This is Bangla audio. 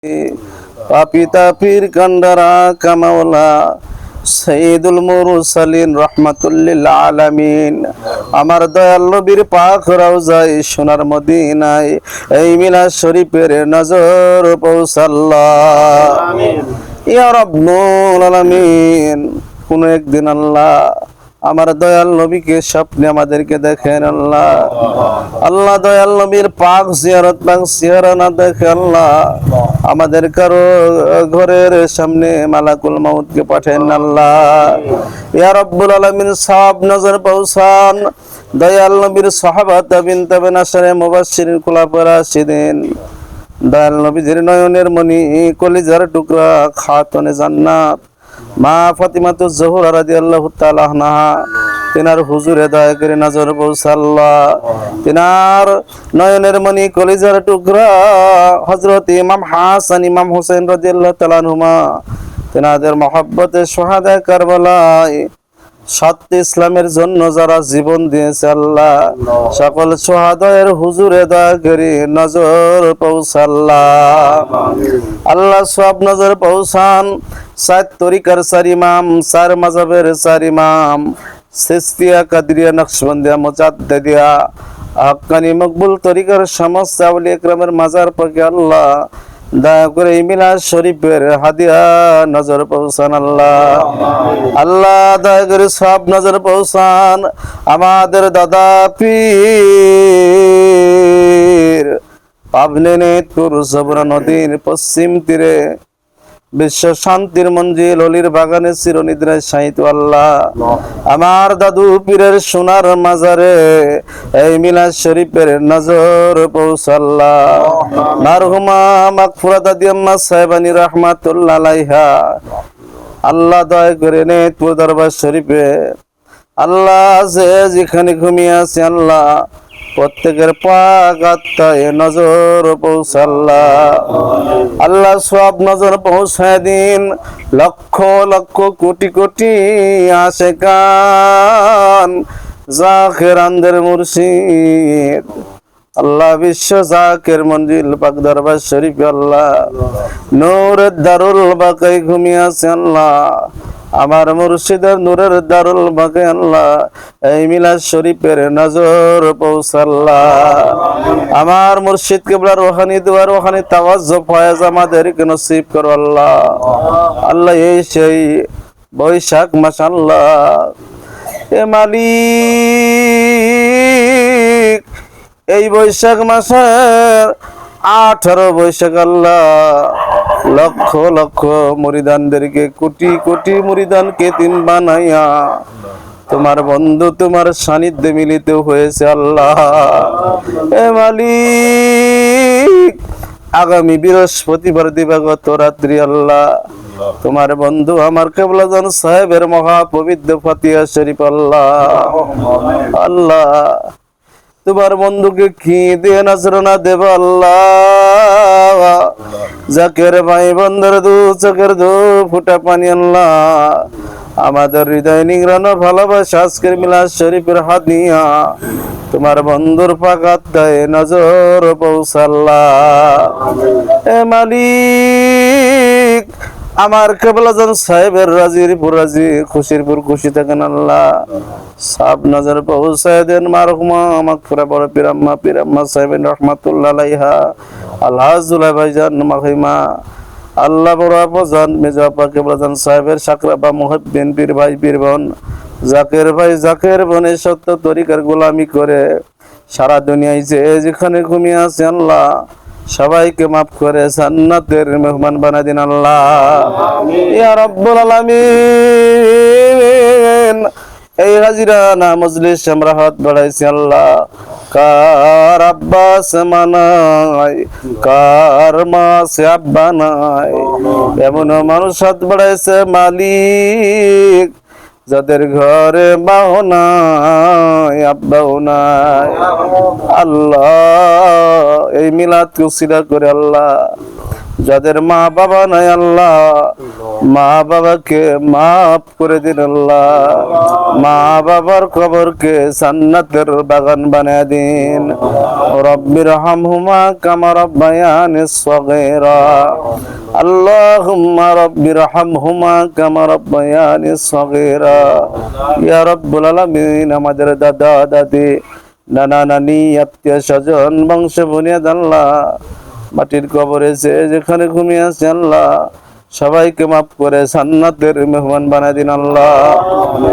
পাপিতা পীর কান্ডারা কামাওলা সৈয়দুল মুরসালিন রাহমাতুল লিল আলামিন। আমার দয়াল নবীর পাক রওজায় সোনার মদিনায় এই মিলাদ শরীফের নজর পৌঁছাল্লাহ। আমিন ইয়া রাব্বুল আলামিন। কোন একদিন আল্লাহ আমার দয়াল নবীকে স্বপ্নে আমাদেরকে দেখেন আল্লাহ। আল্লাহ দয়াল নবীর পাক জিয়ারত পাক সিয়ারা না দেখে আল্লাহ আমাদের কারো ঘরের সামনে মালাকুল মাউতকে পাঠান আল্লাহ। ইয়া রাব্বুল আলামিন সব নজর পৌঁছান দয়াল নবীর সাহাবা তাবিন তাবিন আশারে মুবাশশিরিন খুলাফায়ে রাশিদিন। দয়াল নবীর নয়নের মনি কলিজার টুকরা খাতুনে জান্নাত মা ফাতিমাতুজ জোহরা রাদিয়াল্লাহু তাআলা আনহা তিনার হুজুরে দয়া করে নজর পৌঁছাল্লাহ। তিনার নয়নের মনি কলিজার টুকরা হযরত ইমাম হাসান ইমাম হোসেন রাদিয়াল্লাহু তাআলা আনহুমা তিনাদের মহব্বতে শুহাদা কারবালায় সত্য ইসলামের জন্য যারা জীবন দিয়েছে আল্লাহ সকল শুহাদায়ের হুজুরে দয়া করে নজর পৌঁছাল্লাহ। আল্লাহ সব নজর পৌঁছান সাত তরিকার চার ইমাম, চার মাযহাবের চার ইমাম, সিস্তিয়া কাদরিয়া নকশবন্দিয়া মুজাদ্দিদিয়া হাক্কানি মকবুল তরিকার সমস্ত আউলিয়া ইকরামের মাজার পাকে আল্লাহ দয়া করে এই মিলাদ শরীফের হাদিয়া নজর পৌঁছান আল্লাহ। আল্লাহ দয়া করে সব নজর পৌঁছান আমাদের দাদা পীর পাবনে নেতপুর যমুনা নদীর পশ্চিম তীরে বিশ্ব শান্তির মঞ্জিল অলির বাগানে চিরনিদ্রায় শায়িত আল্লাহ আমার দাদু পীরের সোনার মাজারে এই মিলাদ শরীফের নজর পৌঁছাল্লাহ। মারহুমা মাগফুরাত দাদি আম্মা সাহেবানী রাহমাতুল্লাহ আলাইহা আল্লাহ দয়া করে নেতপুর দরবার শরীফে আল্লাহ যে যেখানে ঘুমিয়ে আছে আল্লাহ প্রত্যেকের পাক আত্মায় নজর পৌঁছাল্লাহ। আল্লাহ সব নজর পৌঁছায় দিন লক্ষ লক্ষ কোটি কোটি আশিকান জাকিরানদের মুর্শিদ আল্লাহ বিশ্ব জাকির মঞ্জিল পাক দরবার শরীফ আল্লাহ নূরের দারুল বাকায় ঘুমিয়ে আছে আল্লাহ আমার মুর্শিদের নূরের দারুল বাকায় আল্লাহ এই মিলাদ শরীফের নজর পৌঁছাল্লাহ। আমার মুর্শিদ কিবলার রুহানি দুয়া রুহানি তাওয়াজ্জুহ ফয়েজ আমাদেরকে নসিব করো আল্লাহ। আল্লাহ এই সেই বৈশাখ মাস আল্লাহ এ মালিক এই বৈশাখ মাসের 18 বৈশাখ আল্লাহ লক্ষ লক্ষ মুরিদানদেরকে কোটি কোটি মুরিদানকে তিন বানাইয়া তোমার বন্ধু তোমার সান্নিধ্যে মিলিত হয়েছে আল্লাহ। এ মালিক আগামী বৃহস্পতিবার দিবাগত রাত্রি আল্লাহ তোমার বন্ধু আমার কেবলাজান সাহেবের মহা পবিত্র ফাতিহা শরীফ আল্লাহ আল্লাহ তোমার বন্ধুকে কি দিয়ে নজরানা দেব আল্লাহ। জাকের ভাই বন্ধুর দু চোখের দু ফুটা পানি আল্লাহ আমাদের হৃদয় নিংড়ানো ভালোবাসা আজকের মিলাদ শরীফের হাদিয়া তোমার বন্ধুর পাক আত্মায় নজর পৌঁছাল্লাহ। এ মালিক আমার কেবলাজান সাহেবের রাজির পুর রাজি খুশির পুর খুশি থাকেন আল্লাহ সব নজর পৌঁছায় দেন মারহুমা মাগফিরা বড় পীরাম্মা সাহেবের রহমাতুল্লাহ আলাইহা আলহাজুল্লাহ ভাইজান মাহিমা আল্লাহ বড় আফজান মেজা আপা কেবলাজান সাহেবের সাকরাবা মুহিব্বিন পীর ভাই পীর বোন জাকের ভাই জাকের বোনের সত্য তরিকার গোলামি করে সারা দুনিয়ায় যে যেখানে ঘুমিয়ে আছে আল্লাহ সবাইকে মাফ করে জান্নাতের মেহমান বানায় দিন আল্লাহ। ইয়া রাব্বুল আলামিন এই হাজিরা না মজলিস আমরা হাত বাড়াইছি আল্লাহ কার আব্বাস মানাই কার মা সে আব্বা নাই এমন মানুষ হাত বাড়াইছে মালিক যাদের ঘরে মাও নাই আব্বাও নাই আল্লাহ এই মিলাদকে উসিলা করে আল্লাহ যাদের মা বাবা নাই আল্লাহ, মা বাবাকে মাফ করে দিন আল্লাহ। মা বাবার কবরকে জান্নাতের বাগান বানিয়ে দিন। রব্বির হামহুমা কামা রাব্বায়ানি সগীরা। আল্লাহুম্মা রব্বির হামহুমা কামা রাব্বায়ানি সগীরা। ইয়া রাব্বুল আলামিন, আমাদের দাদা দাদি, নানা নানি, আত্মীয় স্বজন, বংশ বুনিয়াদ আল্লাহ, মাটির কবরে যে যেখানে ঘুমিয়ে আছে আল্লাহ, সবাইকে মাফ করে জান্নাতের মেহমান বানায় দিন আল্লাহ।